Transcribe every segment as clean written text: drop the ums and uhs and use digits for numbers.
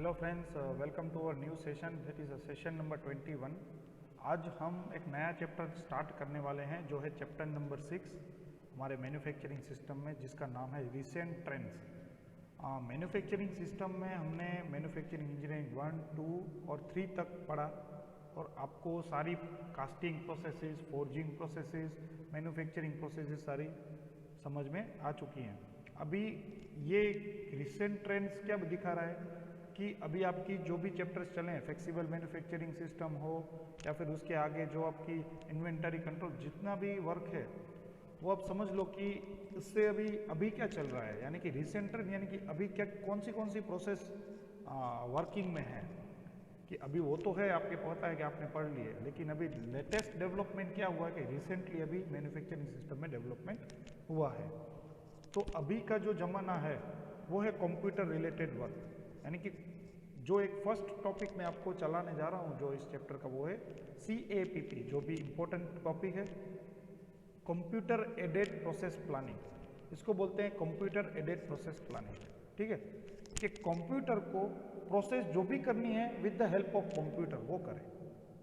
Hello friends, welcome to our new session that is session number 21। आज हम एक नया चैप्टर स्टार्ट करने वाले हैं जो है चैप्टर नंबर 6 हमारे मैन्युफैक्चरिंग सिस्टम में, जिसका नाम है रिसेंट ट्रेंड्स। मैन्युफैक्चरिंग सिस्टम में हमने मैन्युफैक्चरिंग इंजीनियरिंग 1, 2 और 3 तक पढ़ा और आपको सारी casting processes, forging processes, manufacturing processes सारी समझ में आ चुकी हैं। अभी ये रिसेंट ट्रेंड्स क्या दिखा रहा है कि अभी आपकी जो भी चैप्टर्स चले हैं, फ्लेक्सिबल मैन्युफैक्चरिंग सिस्टम हो या फिर उसके आगे जो आपकी इन्वेंटरी कंट्रोल, जितना भी वर्क है वो आप समझ लो कि इससे अभी क्या चल रहा है, यानी कि रिसेंट ट्रेंड, यानी कि अभी क्या कौन सी प्रोसेस वर्किंग में है। कि अभी वो तो है, आपके पता है कि आपने पढ़ लिए, लेकिन अभी लेटेस्ट डेवलपमेंट क्या हुआ है कि रिसेंटली अभी मैन्युफैक्चरिंग सिस्टम में डेवलपमेंट हुआ है। तो अभी का जो ज़माना है वो है कंप्यूटर रिलेटेड वर्क, यानी कि जो एक फर्स्ट टॉपिक मैं आपको चलाने जा रहा हूँ जो इस चैप्टर का, वो है CAPP, जो भी इम्पोर्टेंट टॉपिक है, कंप्यूटर एडेड प्रोसेस प्लानिंग। इसको बोलते हैं कंप्यूटर एडेड प्रोसेस प्लानिंग। ठीक है, कि कंप्यूटर को प्रोसेस जो भी करनी है with the help of computer वो करे।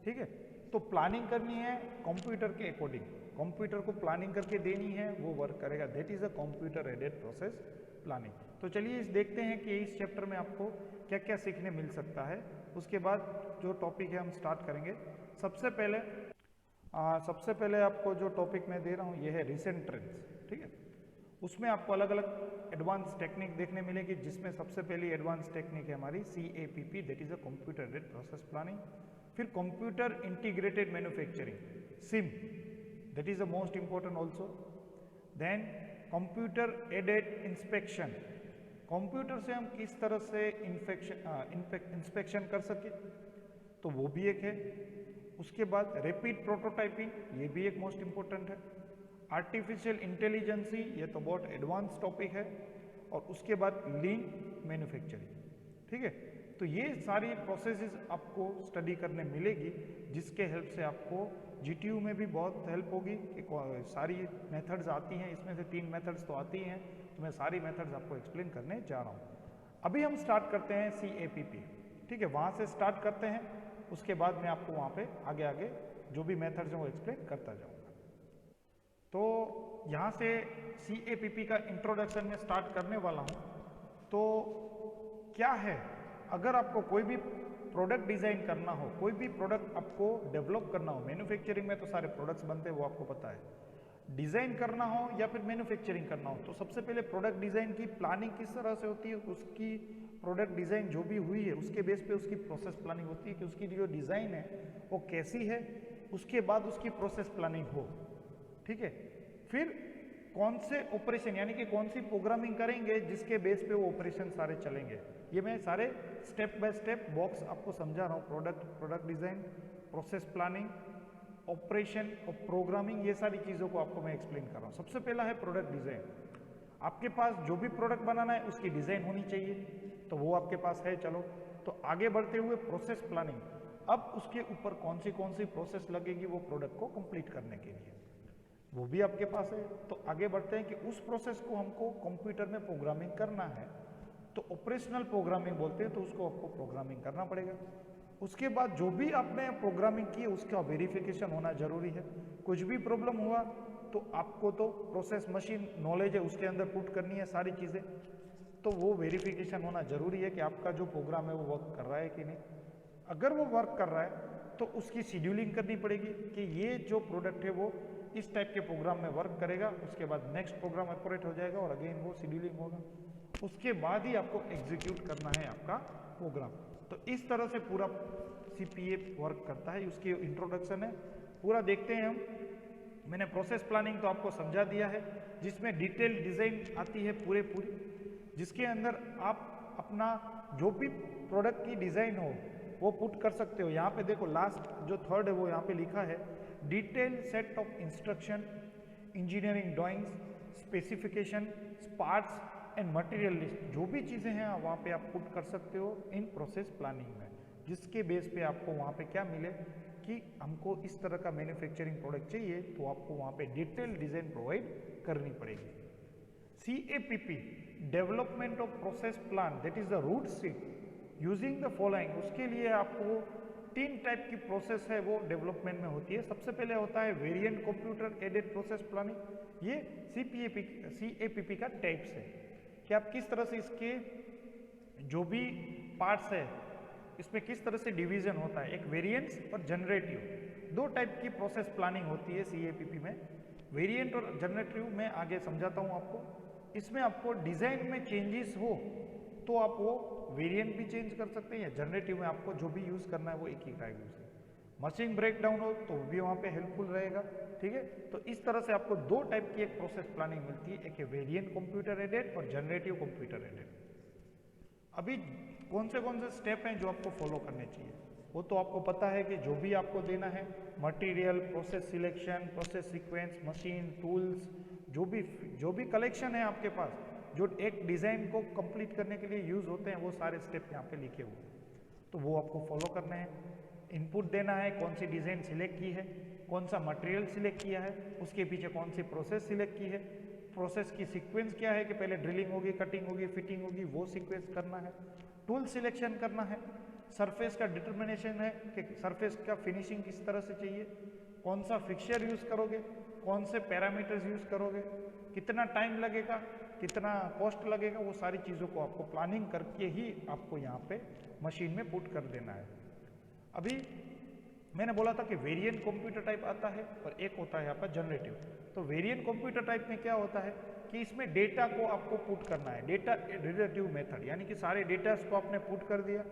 ठीक है, तो प्लानिंग करनी है कंप्यूटर के अकॉर्डिंग, कंप्यूटर को प्लानिंग करके देनी है, वो वर्क करेगा। That is a computer aided process planning. तो चलिए इस देखते हैं कि इस चैप्टर में आपको क्या क्या सीखने मिल सकता है। उसके बाद जो टॉपिक है हम स्टार्ट करेंगे। सबसे पहले आपको जो टॉपिक मैं दे रहा हूँ ये है रिसेंट ट्रेंड्स। ठीक है, उसमें आपको अलग अलग एडवांस टेक्निक देखने मिलेगी, जिसमें सबसे पहली एडवांस टेक्निक है हमारी CAPP, that is a computer aided process planning. फिर computer integrated manufacturing, SIM, that is the most important also. Then computer aided inspection, computer से हम किस तरह से इंस्पेक्शन कर सके, तो वो भी एक है। उसके बाद रैपिड प्रोटोटाइपिंग, ये भी एक मोस्ट इंपॉर्टेंट है। आर्टिफिशियल इंटेलिजेंसी, ये तो बहुत एडवांस टॉपिक है। और उसके बाद लीन मैन्युफैक्चरिंग। ठीक है, तो ये सारी प्रोसेसेस आपको स्टडी करने मिलेगी, जिसके हेल्प से आपको GTU में भी बहुत हेल्प होगी कि सारी मेथड्स आती हैं। इसमें से 3 मेथड्स तो आती हैं, तो मैं सारी मेथड्स आपको एक्सप्लेन करने जा रहा हूँ। अभी हम स्टार्ट करते हैं CAPP। ठीक है, वहाँ से स्टार्ट करते हैं, उसके बाद मैं आपको वहाँ पे आगे आगे जो भी मेथड्स हैं वो एक्सप्लेन करता जाऊँगा। तो यहाँ से CAPP का इंट्रोडक्शन में स्टार्ट करने वाला हूँ। तो क्या है, अगर आपको कोई भी प्रोडक्ट डिज़ाइन करना हो, कोई भी प्रोडक्ट आपको डेवलप करना हो, मैन्युफैक्चरिंग में तो सारे प्रोडक्ट्स बनते हैं वो आपको पता है, डिज़ाइन करना हो या फिर मैन्युफैक्चरिंग करना हो, तो सबसे पहले प्रोडक्ट डिज़ाइन की प्लानिंग किस तरह से होती है, उसकी प्रोडक्ट डिज़ाइन जो भी हुई है उसके बेस पे उसकी प्रोसेस प्लानिंग होती है कि उसकी जो डिज़ाइन है वो कैसी है, उसके बाद उसकी प्रोसेस प्लानिंग हो। ठीक है, फिर कौन से ऑपरेशन, यानी कि कौन सी प्रोग्रामिंग करेंगे जिसके बेस पे वो ऑपरेशन सारे चलेंगे। ये मैं सारे स्टेप बाय स्टेप बॉक्स आपको समझा रहा हूँ। Product design, process planning, operation और प्रोग्रामिंग, ये सारी चीज़ों को आपको मैं एक्सप्लेन कर रहा हूँ। सबसे पहला है प्रोडक्ट डिज़ाइन। आपके पास जो भी प्रोडक्ट बनाना है उसकी डिज़ाइन होनी चाहिए, तो वो आपके पास है। चलो, तो आगे बढ़ते हुए प्रोसेस प्लानिंग, अब उसके ऊपर कौन सी प्रोसेस लगेगी वो प्रोडक्ट को कंप्लीट करने के लिए, वो भी आपके पास है। तो आगे बढ़ते हैं कि उस प्रोसेस को हमको कंप्यूटर में प्रोग्रामिंग करना है, तो ऑपरेशनल प्रोग्रामिंग बोलते हैं, तो उसको आपको प्रोग्रामिंग करना पड़ेगा। उसके बाद जो भी आपने प्रोग्रामिंग की उसका वेरिफिकेशन होना जरूरी है। कुछ भी प्रॉब्लम हुआ तो आपको तो प्रोसेस मशीन नॉलेज है उसके अंदर पुट करनी है सारी चीज़ें, तो वो वेरिफिकेशन होना जरूरी है कि आपका जो प्रोग्राम है वो वर्क कर रहा है कि नहीं। अगर वो वर्क कर रहा है तो उसकी शेड्यूलिंग करनी पड़ेगी कि ये जो प्रोडक्ट है वो इस टाइप के प्रोग्राम में वर्क करेगा, उसके बाद नेक्स्ट प्रोग्राम ऑपरेट हो जाएगा और अगेन वो शेड्यूलिंग होगा, उसके बाद ही आपको एग्जीक्यूट करना है आपका प्रोग्राम। तो इस तरह से पूरा CPA वर्क करता है। उसकी इंट्रोडक्शन है, पूरा देखते हैं हम। मैंने प्रोसेस प्लानिंग तो आपको समझा दिया है, जिसमें डिटेल डिज़ाइन आती है पूरी, जिसके अंदर आप अपना जो भी प्रोडक्ट की डिज़ाइन हो वो पुट कर सकते हो। यहाँ पे देखो लास्ट जो थर्ड है वो यहाँ पे लिखा है, detail set of instruction, engineering drawings, specification, parts and material list, जो भी चीज़ें हैं वहाँ पे आप पुट कर सकते हो इन प्रोसेस प्लानिंग में, जिसके बेस पे आपको वहाँ पे क्या मिले कि हमको इस तरह का मैन्युफैक्चरिंग प्रोडक्ट चाहिए, तो आपको वहाँ पे डिटेल डिज़ाइन प्रोवाइड करनी पड़ेगी। CAPP, development of process plan, that is the route C using the following, उसके लिए आपको 3 टाइप की प्रोसेस है वो डेवलपमेंट में होती है। सबसे पहले होता है variant computer aided process planning. ये CAPP का टाइप्स है कि आप किस तरह से इसके जो भी पार्ट्स है इसमें किस तरह से डिवीजन होता है। एक वेरिएंट्स और जनरेटिव, 2 टाइप की प्रोसेस प्लानिंग होती है CAPP में। वेरिएंट और जनरेटिव में आगे समझाता हूँ आपको। इसमें आपको डिजाइन में चेंजेस हो तो आप वो वेरिएंट भी चेंज कर सकते हैं, या जनरेटिव में आपको जो भी यूज करना है वो एक ही का यूज है। मशीन ब्रेकडाउन हो तो भी वहाँ पे हेल्पफुल रहेगा, ठीक है। तो इस तरह से आपको 2 टाइप की एक प्रोसेस प्लानिंग मिलती है, एक है वेरिएंट कंप्यूटर एडेड और जनरेटिव कंप्यूटर एडेड। अभी कौन से स्टेप हैं जो आपको फॉलो करने चाहिए, वो तो आपको पता है कि जो भी आपको देना है material, process selection, process sequence, machine, tools, जो भी कलेक्शन है आपके पास जो एक डिज़ाइन को कंप्लीट करने के लिए यूज़ होते हैं, वो सारे स्टेप यहाँ पे लिखे हुए हैं, तो वो आपको फॉलो करने हैं। इनपुट देना है, कौन सी डिज़ाइन सिलेक्ट की है, कौन सा मटेरियल सिलेक्ट किया है, उसके पीछे कौन सी प्रोसेस सिलेक्ट की है, प्रोसेस की सीक्वेंस क्या है कि पहले ड्रिलिंग होगी, कटिंग होगी, फिटिंग होगी, वो सीक्वेंस करना है। टूल सिलेक्शन करना है, सरफेस का डिटर्मिनेशन है कि सरफेस का फिनिशिंग किस तरह से चाहिए, कौन सा फिक्सचर यूज़ करोगे, कौन से पैरामीटर्स यूज़ करोगे, कितना टाइम लगेगा, कितना कॉस्ट लगेगा, वो सारी चीज़ों को आपको प्लानिंग करके ही आपको यहाँ पे मशीन में पुट कर देना है। अभी मैंने बोला था कि वेरिएंट कंप्यूटर टाइप आता है और एक होता है यहाँ पर जनरेटिव। तो वेरिएंट कंप्यूटर टाइप में क्या होता है कि इसमें डेटा को आपको पुट करना है, डेटा रिलेटिव मेथड, यानी कि सारे डेटास को आपने पुट कर दिया।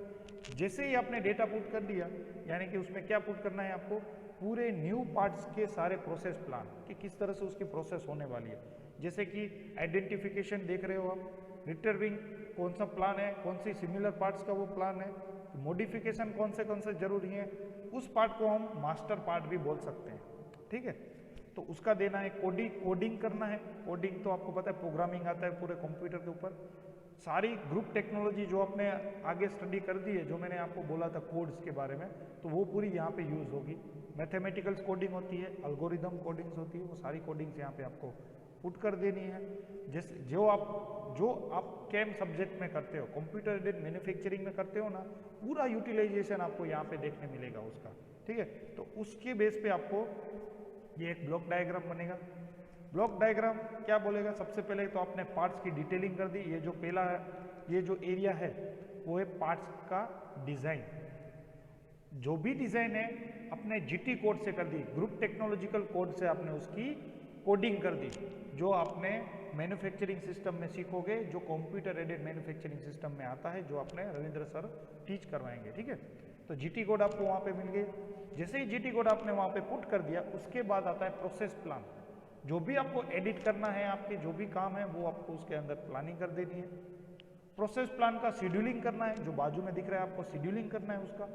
जैसे ही आपने डेटा पुट कर दिया, यानी कि उसमें क्या पुट करना है आपको, पूरे न्यू पार्ट्स के सारे प्रोसेस प्लान कि किस तरह से उसकी प्रोसेस होने वाली है। जैसे कि आइडेंटिफिकेशन देख रहे हो आप, रिटर्विंग कौन सा प्लान है, कौन सी सिमिलर पार्ट्स का वो प्लान है, मॉडिफिकेशन कौन से जरूरी हैं, उस पार्ट को हम मास्टर पार्ट भी बोल सकते हैं, ठीक है। तो उसका देना है, कोडिंग करना है। कोडिंग तो आपको पता है प्रोग्रामिंग आता है पूरे कंप्यूटर के ऊपर। सारी ग्रुप टेक्नोलॉजी जो आपने आगे स्टडी कर दी है, जो मैंने आपको बोला था कोड्स के बारे में, तो वो पूरी यहाँ पे यूज होगी। मैथमेटिकल्स कोडिंग होती है, एल्गोरिदम कोडिंग्स होती है, वो सारी कोडिंग्स यहाँ पे आपको पुट कर देनी है। जैसे जो आप कैम सब्जेक्ट में करते हो, कंप्यूटर एडेड मैन्युफैक्चरिंग में करते हो ना, पूरा यूटिलाइजेशन आपको यहाँ पे देखने मिलेगा उसका, ठीक है। तो उसके बेस पे आपको ये एक ब्लॉक डायग्राम बनेगा। ब्लॉक डायग्राम क्या बोलेगा, सबसे पहले तो आपने पार्ट्स की डिटेलिंग कर दी। ये जो पहला है, ये जो एरिया है वो है पार्ट्स का डिजाइन। जो भी डिजाइन है अपने GT कोड से कर दी, ग्रुप टेक्नोलॉजिकल कोड से आपने उसकी कोडिंग कर दी, जो आपने मैन्युफैक्चरिंग सिस्टम में सीखोगे, जो कंप्यूटर एडेड मैन्युफैक्चरिंग सिस्टम में आता है, जो आपने रविंद्र सर टीच करवाएंगे, ठीक है। तो GT कोड आपको वहाँ पे मिल गए। जैसे ही GT कोड आपने वहाँ पे पुट कर दिया, उसके बाद आता है प्रोसेस प्लान। जो भी आपको एडिट करना है, आपके जो भी काम है वो आपको उसके अंदर प्लानिंग कर देनी है। प्रोसेस प्लान का शेड्यूलिंग करना है, जो बाजू में दिख रहा है आपको शेड्यूलिंग करना है उसका।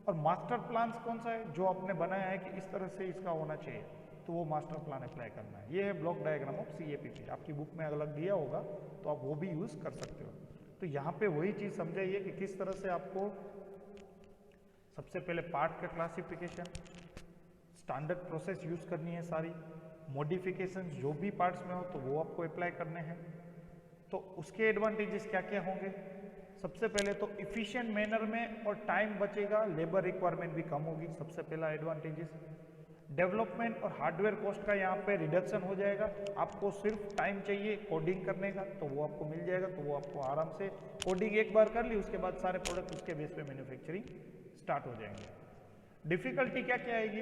और मास्टर प्लान कौन सा है, जो आपने बनाया है कि इस तरह से इसका होना चाहिए, तो वो मास्टर प्लान अप्लाई करना है। ये है ब्लॉक डायग्राम ऑफ CAPP। आपकी बुक में अलग दिया होगा तो आप वो भी यूज कर सकते हो। तो यहाँ पे वही चीज समझाइए कि किस तरह से आपको सबसे पहले पार्ट का क्लासिफिकेशन, स्टैंडर्ड प्रोसेस यूज करनी है सारी, मॉडिफिकेशन जो भी पार्ट्स में हो तो वो आपको अप्लाई करने हैं। तो उसके एडवांटेजेस क्या क्या होंगे, सबसे पहले तो इफिशिएंट मैनर में और टाइम बचेगा, लेबर रिक्वायरमेंट भी कम होगी, सबसे पहला एडवांटेजेस। डेवलपमेंट और हार्डवेयर कॉस्ट का यहाँ पे रिडक्शन हो जाएगा। आपको सिर्फ टाइम चाहिए कोडिंग करने का, तो वो आपको मिल जाएगा। तो वो आपको आराम से कोडिंग एक बार कर ली, उसके बाद सारे प्रोडक्ट उसके बेस पे मैन्युफैक्चरिंग स्टार्ट हो जाएंगे। डिफिकल्टी क्या क्या आएगी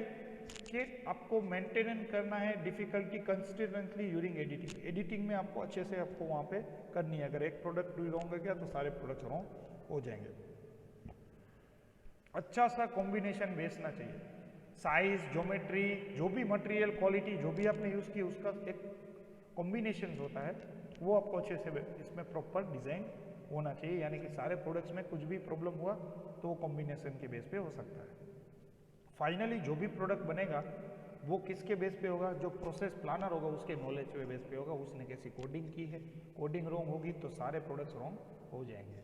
कि आपको मेंटेनेंस करना है, difficulty consistently during editing. Editing में आपको अच्छे से आपको वहाँ पे करनी है। अगर एक प्रोडक्ट रॉन्ग हो गया तो सारे प्रोडक्ट रॉन्ग हो जाएंगे। अच्छा सा कॉम्बिनेशन बेचना चाहिए, साइज, ज्योमेट्री, जो भी मटेरियल क्वालिटी जो भी आपने यूज़ की उसका एक कॉम्बिनेशन होता है, वो आपको अच्छे से इसमें प्रॉपर डिज़ाइन होना चाहिए। यानी कि सारे प्रोडक्ट्स में कुछ भी प्रॉब्लम हुआ तो वो कॉम्बिनेशन के बेस पे हो सकता है। फाइनली जो भी प्रोडक्ट बनेगा वो किसके बेस पे होगा, जो प्रोसेस प्लानर होगा उसके नॉलेज के बेस पे होगा। उसने कैसी कोडिंग की है, कोडिंग रॉन्ग होगी तो सारे प्रोडक्ट्स रॉन्ग हो जाएंगे।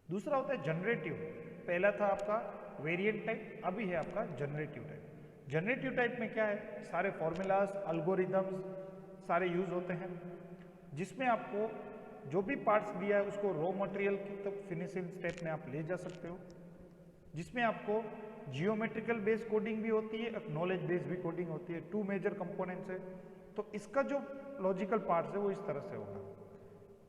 दूसरा होता है जनरेटिव। पहला था आपका वेरिएंट टाइप, अभी है आपका जनरेटिव टाइप। जनरेटिव टाइप में क्या है, सारे फॉर्मूलाज, एल्गोरिदम्स सारे यूज होते हैं, जिसमें आपको जो भी पार्ट्स दिया है उसको रॉ मटेरियल की तक फिनिशिंग स्टेप में आप ले जा सकते हो, जिसमें आपको जियोमेट्रिकल बेस कोडिंग भी होती है, एक नॉलेज बेस भी कोडिंग होती है, 2 मेजर कंपोनेंट्स है। तो इसका जो लॉजिकल पार्ट्स है वो इस तरह से होगा।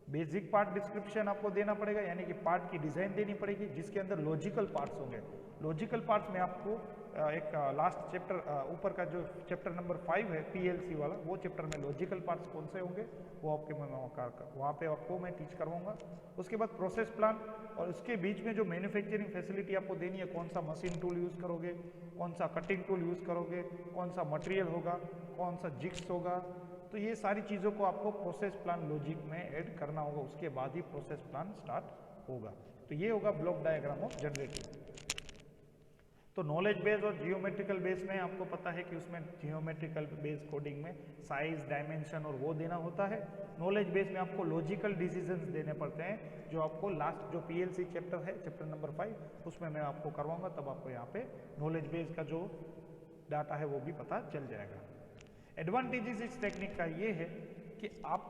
बेसिक पार्ट डिस्क्रिप्शन आपको देना पड़ेगा, यानी कि पार्ट की डिजाइन देनी पड़ेगी जिसके अंदर लॉजिकल पार्ट्स होंगे। लॉजिकल पार्ट्स में आपको एक लास्ट चैप्टर ऊपर का जो चैप्टर नंबर 5 है पीएलसी वाला, वो चैप्टर में लॉजिकल पार्ट्स कौन से होंगे वो आपके वहाँ पे आपको मैं टीच करवाऊंगा। उसके बाद प्रोसेस प्लान, और उसके बीच में जो मैन्युफैक्चरिंग फैसिलिटी आपको देनी है, कौन सा मशीन टूल यूज़ करोगे, कौन सा कटिंग टूल यूज़ करोगे, कौन सा मटेरियल होगा, कौन सा जिग्स होगा, तो ये सारी चीज़ों को आपको प्रोसेस प्लान लॉजिक में ऐड करना होगा, उसके बाद ही प्रोसेस प्लान स्टार्ट होगा। तो ये होगा ब्लॉक डायग्राम ऑफ जनरेटर। तो नॉलेज बेस और जियोमेट्रिकल बेस में आपको पता है कि उसमें जियोमेट्रिकल बेस कोडिंग में साइज, डायमेंशन और वो देना होता है। नॉलेज बेस में आपको लॉजिकल डिसीजंस देने पड़ते हैं, जो आपको लास्ट जो पीएलसी चैप्टर है, चैप्टर नंबर 5, उसमें मैं आपको करवाऊंगा, तब आपको यहाँ पे नॉलेज बेस का जो डाटा है वो भी पता चल जाएगा। एडवांटेजेस इस टेक्निक का ये है कि आप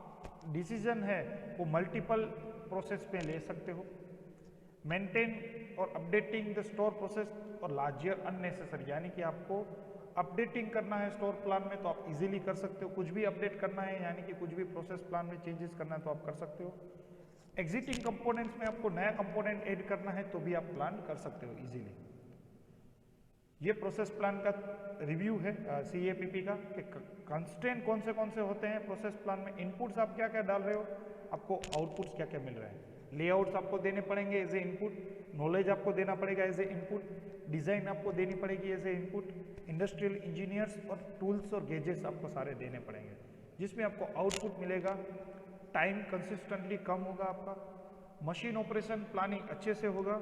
डिसीजन है वो मल्टीपल प्रोसेस में ले सकते हो, मेंटेन और अपडेटिंग द स्टोर प्रोसेस और लार्जर अननेसेसरी, यानी कि आपको अपडेटिंग करना है स्टोर प्लान में तो आप इजीली कर सकते हो, कुछ भी अपडेट करना है यानी कि कुछ भी प्रोसेस प्लान में चेंजेस करना है तो आप कर सकते हो। एग्जिस्टिंग कंपोनेंट्स में आपको नया कंपोनेंट ऐड करना है तो भी आप प्लान कर सकते हो इजीली। ये प्रोसेस प्लान का रिव्यू है सीएपीपी का, कि कंस्ट्रेंट कौन से होते हैं प्रोसेस प्लान में, इनपुट्स आप क्या क्या डाल रहे हो, आपको आउटपुट्स क्या क्या मिल रहे हैं, लेआउट्स आपको देने पड़ेंगे एज ए इनपुट, नॉलेज आपको देना पड़ेगा एज ए इनपुट, डिजाइन आपको देनी पड़ेगी as a input, industrial engineers और टूल्स और गैजेट्स आपको सारे देने पड़ेंगे, जिसमें आपको आउटपुट मिलेगा। टाइम कंसिस्टेंटली कम होगा आपका, मशीन ऑपरेशन प्लानिंग अच्छे से होगा,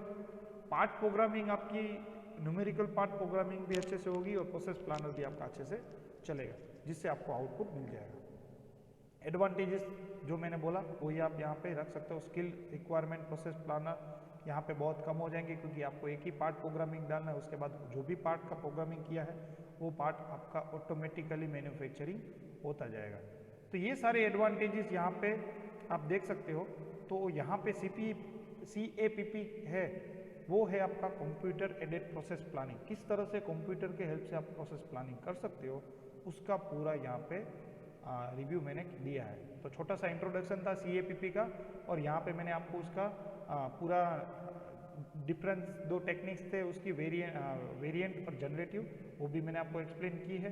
पार्ट प्रोग्रामिंग आपकी न्यूमेरिकल पार्ट प्रोग्रामिंग भी अच्छे से होगी और प्रोसेस प्लानर भी आपका अच्छे से चलेगा, जिससे आपको आउटपुट मिल जाएगा। एडवांटेजेस जो मैंने बोला वही आप यहाँ पे रख सकते हो। स्किल रिक्वायरमेंट प्रोसेस प्लानर यहाँ पे बहुत कम हो जाएंगे, क्योंकि आपको एक ही पार्ट प्रोग्रामिंग डालना है, उसके बाद जो भी पार्ट का प्रोग्रामिंग किया है वो पार्ट आपका ऑटोमेटिकली मैन्युफैक्चरिंग होता जाएगा। तो ये सारे एडवांटेजेस यहाँ पे आप देख सकते हो। तो यहाँ पे CAPP है, वो है आपका कंप्यूटर एडेड प्रोसेस प्लानिंग। किस तरह से कंप्यूटर के हेल्प से आप प्रोसेस प्लानिंग कर सकते हो उसका पूरा यहाँ पे रिव्यू मैंने दिया है। तो छोटा सा इंट्रोडक्शन था CAPP का, और यहाँ पे मैंने आपको उसका पूरा डिफरेंस, 2 टेक्निक्स थे उसकी, वेरिएंट और जनरेटिव, वो भी मैंने आपको एक्सप्लेन की है।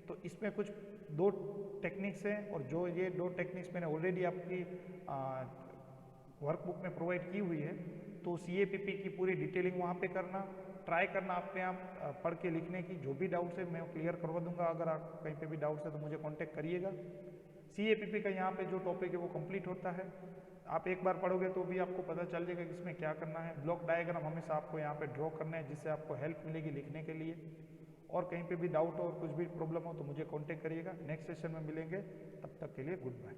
तो इसमें कुछ 2 टेक्निक्स हैं, और जो ये 2 टेक्निक्स मैंने ऑलरेडी आपकी वर्कबुक में प्रोवाइड की हुई है। तो CAPP की पूरी डिटेलिंग वहाँ पे करना, ट्राई करना अपने आप पढ़ के लिखने की। जो भी डाउट्स है मैं क्लियर करवा दूंगा, अगर आप कहीं पे भी डाउट्स है तो मुझे कांटेक्ट करिएगा। CAPP का यहाँ पे जो टॉपिक है वो कंप्लीट होता है, आप एक बार पढ़ोगे तो भी आपको पता चल जाएगा कि इसमें क्या करना है। ब्लॉक डायग्राम हमेशा आपको यहाँ पे ड्रॉ करना है, जिससे आपको हेल्प मिलेगी लिखने के लिए। और कहीं पे भी डाउट हो और कुछ भी प्रॉब्लम हो तो मुझे कॉन्टेक्ट करिएगा। नेक्स्ट सेशन में मिलेंगे, तब तक के लिए गुड बाय।